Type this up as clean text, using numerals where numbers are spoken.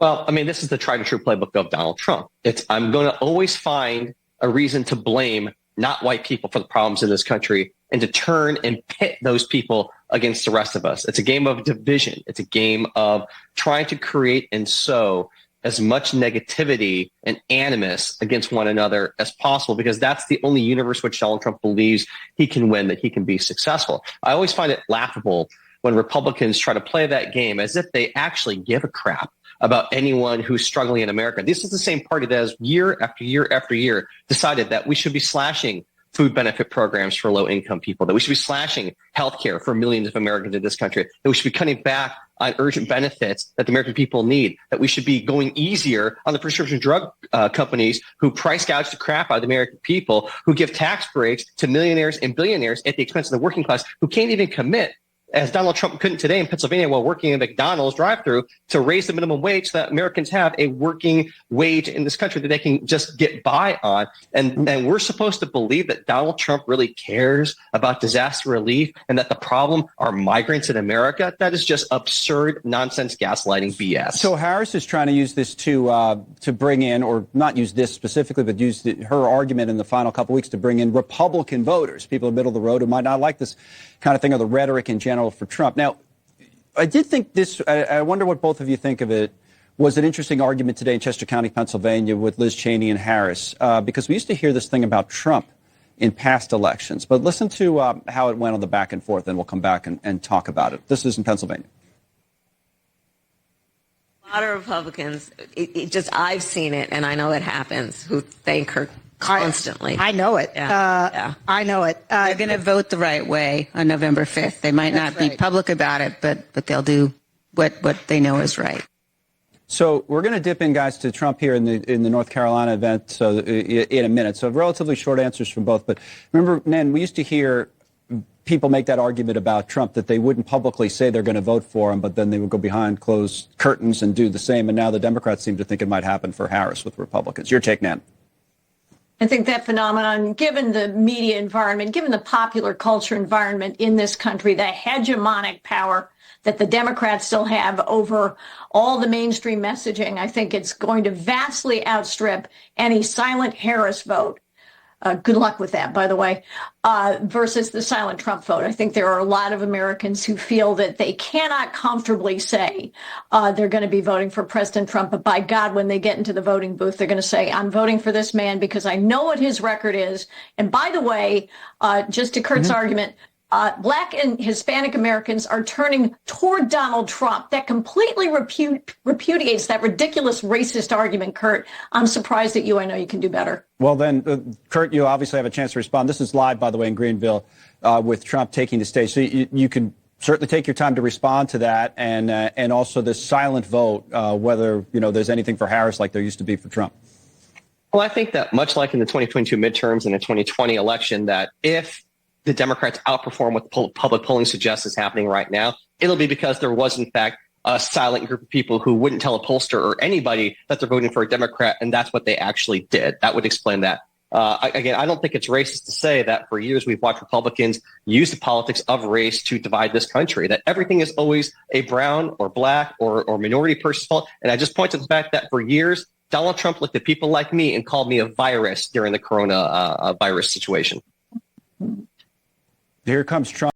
Well, I mean, this is the tried and true playbook of Donald Trump. I'm going to always find a reason to blame not white people for the problems in this country and to turn and pit those people against the rest of us. It's a game of division. It's a game of trying to create and sow as much negativity and animus against one another as possible, because that's the only universe which Donald Trump believes he can win, that he can be successful. I always find it laughable when Republicans try to play that game as if they actually give a crap about anyone who's struggling in America. This is the same party that has year after year after year decided that we should be slashing food benefit programs for low-income people, that we should be slashing health care for millions of Americans in this country, that we should be cutting back on urgent benefits that the American people need, that we should be going easier on the prescription drug companies who price gouge the crap out of the American people, who give tax breaks to millionaires and billionaires at the expense of the working class, who can't even commit, as Donald Trump couldn't today in Pennsylvania while working in McDonald's drive-thru, to raise the minimum wage so that Americans have a working wage in this country that they can just get by on. And we're supposed to believe that Donald Trump really cares about disaster relief and that the problem are migrants in America. That is just absurd nonsense gaslighting BS. So Harris is trying to use this to bring in, or not use this specifically, but use her argument in the final couple weeks to bring in Republican voters, people in the middle of the road who might not like this kind of thing, or the rhetoric in general for Trump. Now, I did think this, I wonder what both of you think of it, was an interesting argument today in Chester County, Pennsylvania, with Liz Cheney and Harris, because we used to hear this thing about Trump in past elections. But listen to how it went on the back and forth, and we'll come back and talk about it. This is in Pennsylvania. A lot of Republicans, I've seen it, and I know it happens, who thank her constantly. I know it. Yeah. I know it. They're going to vote the right way on November 5th. They might not be public about it, but they'll do what they know is right. So we're going to dip in, guys, to Trump here in the North Carolina event in a minute. So relatively short answers from both. But remember, man, we used to hear people make that argument about Trump, that they wouldn't publicly say they're going to vote for him, but then they would go behind closed curtains and do the same. And now the Democrats seem to think it might happen for Harris with Republicans. Your take, Nan? I think that phenomenon, given the media environment, given the popular culture environment in this country, the hegemonic power that the Democrats still have over all the mainstream messaging, I think it's going to vastly outstrip any silent Harris vote. Good luck with that, by the way, versus the silent Trump vote. I think there are a lot of Americans who feel that they cannot comfortably say they're going to be voting for President Trump. But by God, when they get into the voting booth, they're going to say, I'm voting for this man because I know what his record is. And by the way, just to Kurt's argument, Black and Hispanic Americans are turning toward Donald Trump. That completely repudiates that ridiculous racist argument, Kurt. I'm surprised at you. I know you can do better. Well, then, Kurt, you obviously have a chance to respond. This is live, by the way, in Greenville with Trump taking the stage. So you can certainly take your time to respond to that, and also this silent vote, whether there's anything for Harris like there used to be for Trump. Well, I think that much like in the 2022 midterms and the 2020 election, that if the Democrats outperform what public polling suggests is happening right now, it'll be because there was, in fact, a silent group of people who wouldn't tell a pollster or anybody that they're voting for a Democrat, and that's what they actually did. That would explain that. Again, I don't think it's racist to say that for years we've watched Republicans use the politics of race to divide this country, that everything is always a brown or black or minority person's fault. And I just point to the fact that for years, Donald Trump looked at people like me and called me a virus during the coronavirus situation. Here comes Trump.